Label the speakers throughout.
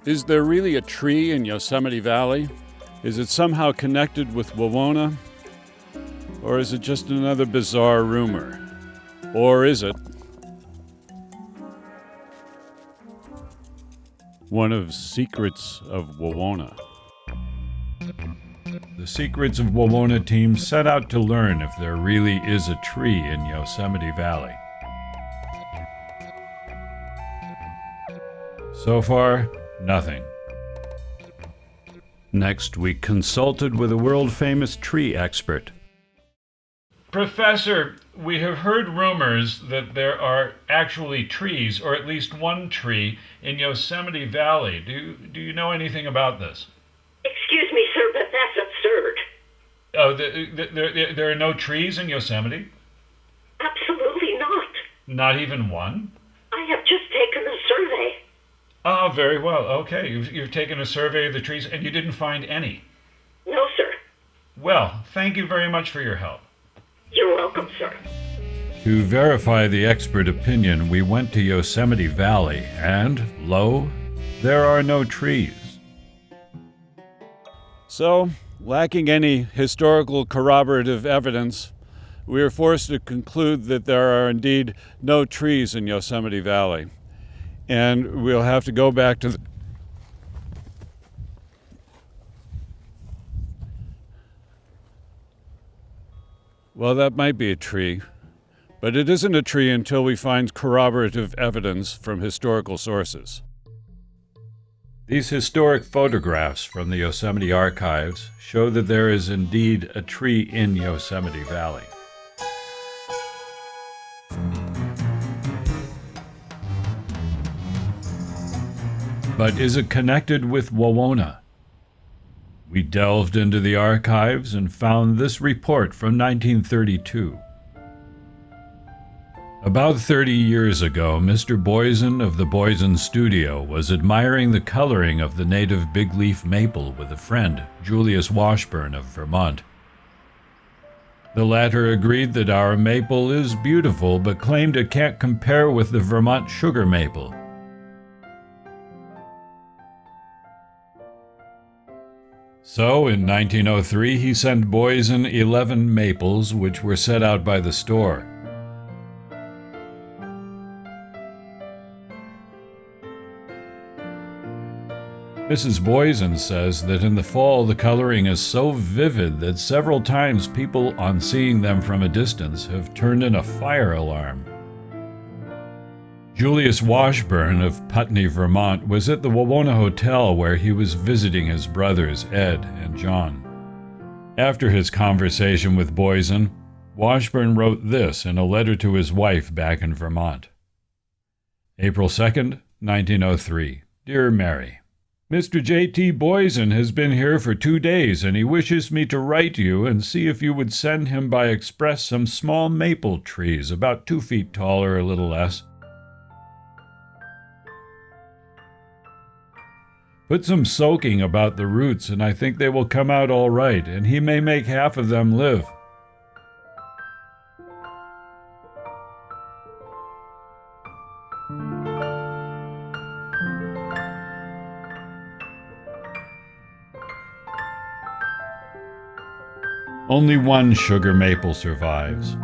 Speaker 1: Is there really a tree in Yosemite Valley? Is it somehow connected with Wawona? Or is it just another bizarre rumor? Or is it one of Secrets of Wawona?
Speaker 2: The Secrets of Wawona team set out to learn if there really is a tree in Yosemite Valley. So far, nothing. Next, we consulted with a world-famous tree expert. Professor, we have heard rumors that there are actually trees, or at least one tree, in Yosemite Valley. Do you know anything about this?
Speaker 3: Excuse me, sir, but that's absurd.
Speaker 2: Oh, there are no trees in Yosemite?
Speaker 3: Absolutely not.
Speaker 2: Not even one?
Speaker 3: I have just taken a survey.
Speaker 2: Ah, very well. Okay, you've taken a survey of the trees and you didn't find any.
Speaker 3: No, sir.
Speaker 2: Well, thank you very much for your help.
Speaker 3: You're welcome, sir.
Speaker 2: To verify the expert opinion, we went to Yosemite Valley and, lo, there are no trees.
Speaker 1: So, lacking any historical corroborative evidence, we are forced to conclude that there are indeed no trees in Yosemite Valley. And we'll have to go back to Well, that might be a tree, but it isn't a tree until we find corroborative evidence from historical sources.
Speaker 2: These historic photographs from the Yosemite archives show that there is indeed a tree in Yosemite Valley. But is it connected with Wawona? We delved into the archives and found this report from 1932. About 30 years ago, Mr. Boysen of the Boysen Studio was admiring the coloring of the native big-leaf maple with a friend, Julius Washburn of Vermont. The latter agreed that our maple is beautiful, but claimed it can't compare with the Vermont sugar maple. So, in 1903, he sent Boysen 11 maples, which were set out by the store. Mrs. Boysen says that in the fall the coloring is so vivid that several times people, on seeing them from a distance, have turned in a fire alarm. Julius Washburn of Putney, Vermont, was at the Wawona Hotel where he was visiting his brothers, Ed and John. After his conversation with Boysen, Washburn wrote this in a letter to his wife back in Vermont. April 2nd, 1903. Dear Mary, Mr. J.T. Boysen has been here for 2 days, and he wishes me to write you and see if you would send him by express some small maple trees, about 2 feet tall or a little less. Put some soaking about the roots, and I think they will come out all right, and he may make half of them live. Only one sugar maple survives.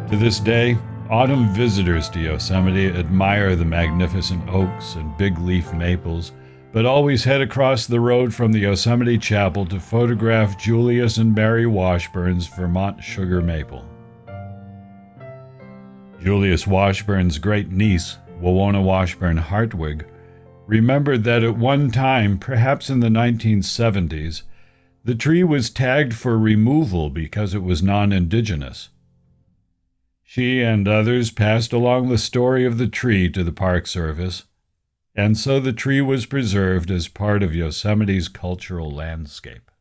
Speaker 2: To this day, autumn visitors to Yosemite admire the magnificent oaks and big-leaf maples, but always head across the road from the Yosemite Chapel to photograph Julius and Mary Washburn's Vermont sugar maple. Julius Washburn's great-niece, Wawona Washburn Hartwig, remembered that at one time, perhaps in the 1970s, the tree was tagged for removal because it was non-indigenous. She and others passed along the story of the tree to the Park Service, and so the tree was preserved as part of Yosemite's cultural landscape.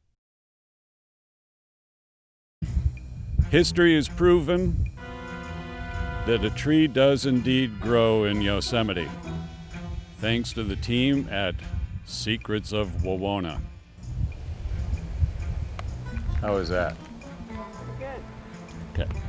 Speaker 1: History has proven that a tree does indeed grow in Yosemite, thanks to the team at Secrets of Wawona. How was that?
Speaker 4: Good.
Speaker 1: Okay.